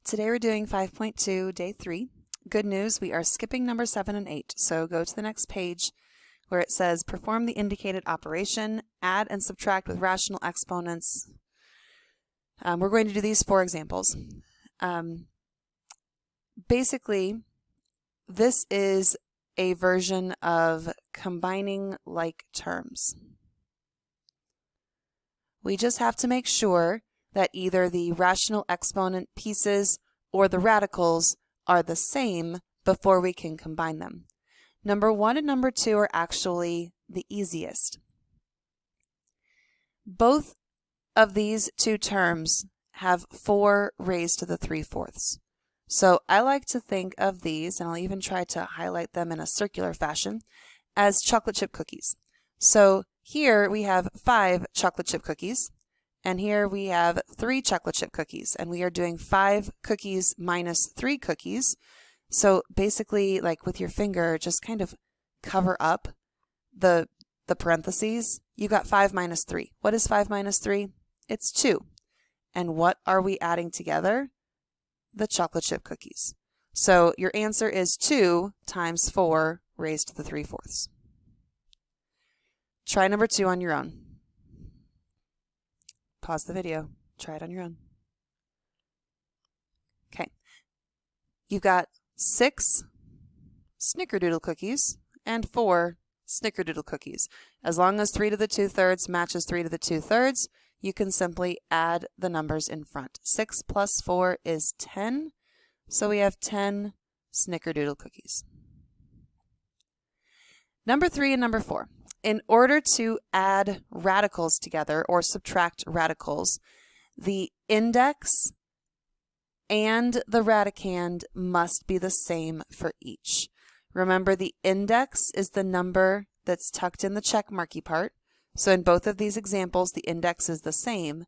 Today we're doing 5.2, day 3. Good news, we are skipping number 7 and 8. So go to the next page where it says perform the indicated operation, add and subtract with rational exponents. We're going to do these 4 examples. Basically, this is a version of combining like terms. We just have to make sure that either the rational exponent pieces or the radicals are the same before we can combine them. Number 1 and number 2 are actually the easiest. Both of these two terms have 4 raised to the 3/4. So I like to think of these, and I'll even try to highlight them in a circular fashion, as chocolate chip cookies. So here we have 5 chocolate chip cookies, and here we have 3 chocolate chip cookies, and we are doing 5 cookies minus 3 cookies. So basically, like with your finger, just kind of cover up the parentheses. You got 5 minus 3. What is 5 minus 3? It's 2. And what are we adding together? The chocolate chip cookies. So your answer is 2 times 4 raised to the 3/4. Try number 2 on your own. Pause the video. Try it on your own. Okay. You've got 6 snickerdoodle cookies and 4 snickerdoodle cookies. As long as 3 to the 2/3 matches 3 to the 2/3, you can simply add the numbers in front. 6 plus 4 is 10. So we have 10 snickerdoodle cookies. Number 3 and number 4. In order to add radicals together or subtract radicals, the index and the radicand must be the same for each. Remember, the index is the number that's tucked in the check marky part. So in both of these examples, the index is the same.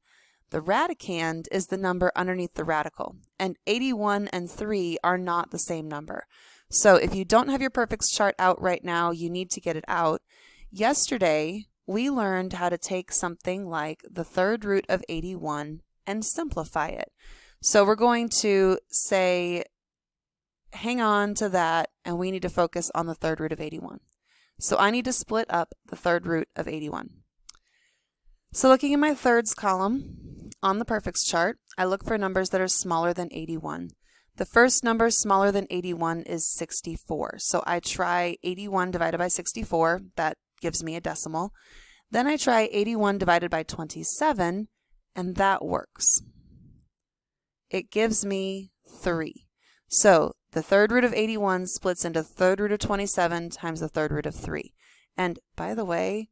The radicand is the number underneath the radical. And 81 and 3 are not the same number. So if you don't have your perfects chart out right now, you need to get it out. Yesterday, we learned how to take something like the 3rd root of 81 and simplify it. So we're going to say, hang on to that, and we need to focus on the 3rd root of 81. So I need to split up the 3rd root of 81. So looking in my thirds column on the perfects chart, I look for numbers that are smaller than 81. The first number smaller than 81 is 64. So I try 81 divided by 64. That gives me a decimal. Then I try 81 divided by 27, and that works. It gives me 3. So the 3rd root of 81 splits into 3rd root of 27 times the 3rd root of 3. And by the way,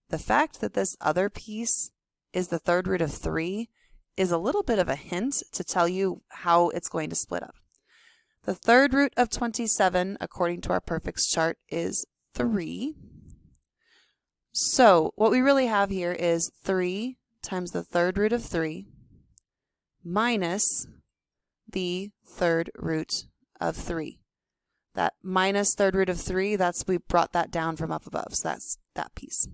the fact that this other piece is the 3rd root of 3 is a little bit of a hint to tell you how it's going to split up. The 3rd root of 27, according to our perfects chart, is 3. So what we really have here is 3 times the 3rd root of 3 minus the 3rd root of 3. That minus 3rd root of 3, we brought that down from up above, so that's that piece.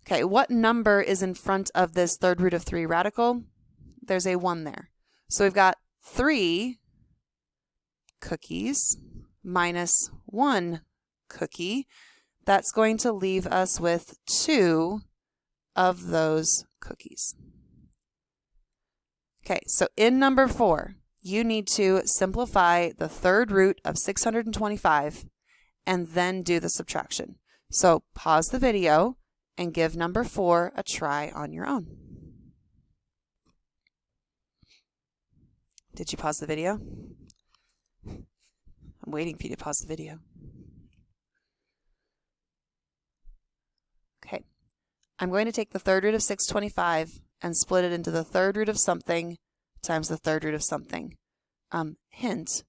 Okay, what number is in front of this 3rd root of 3 radical? There's a 1 there. So we've got 3 cookies minus 1 cookie. That's going to leave us with 2 of those cookies. Okay, so in number 4, you need to simplify the 3rd root of 625 and then do the subtraction. So pause the video and give number 4 a try on your own. Did you pause the video? I'm waiting for you to pause the video. Okay, I'm going to take the 3rd root of 625 and split it into the 3rd root of something times the 3rd root of something. Hint,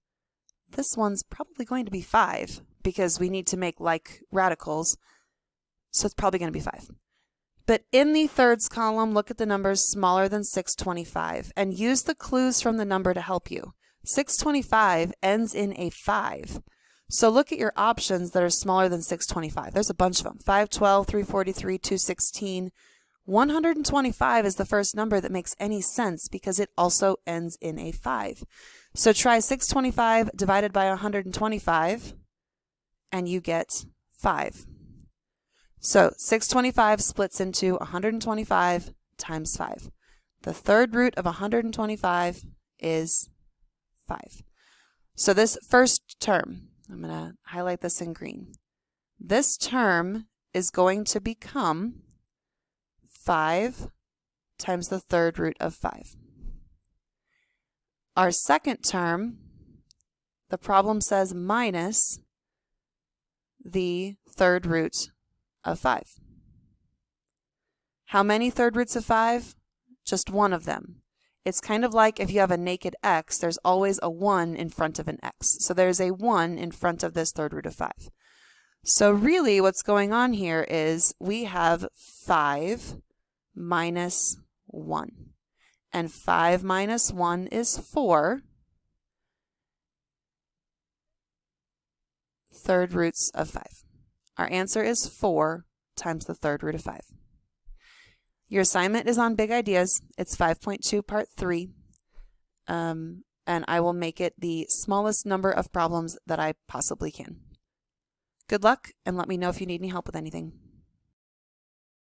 this one's probably going to be 5 because we need to make like radicals, so it's probably going to be 5. But in the thirds column, look at the numbers smaller than 625 and use the clues from the number to help you. 625 ends in a 5. So look at your options that are smaller than 625. There's a bunch of them. 512, 343, 216. 125 is the first number that makes any sense because it also ends in a 5. So try 625 divided by 125 and you get 5. So 625 splits into 125 times 5. The third root of 125 is 5. So this first term, I'm going to highlight this in green. This term is going to become 5 times the third root of 5. Our second term, the problem says minus the third root of 5. How many third roots of 5? Just one of them. It's kind of like if you have a naked x, there's always a 1 in front of an x. So there's a 1 in front of this third root of 5. So really what's going on here is we have 5 minus 1. And 5 minus 1 is 4 third roots of 5. Our answer is 4 times the third root of 5. Your assignment is on Big Ideas. It's 5.2 part 3. And I will make it the smallest number of problems that I possibly can. Good luck, and let me know if you need any help with anything.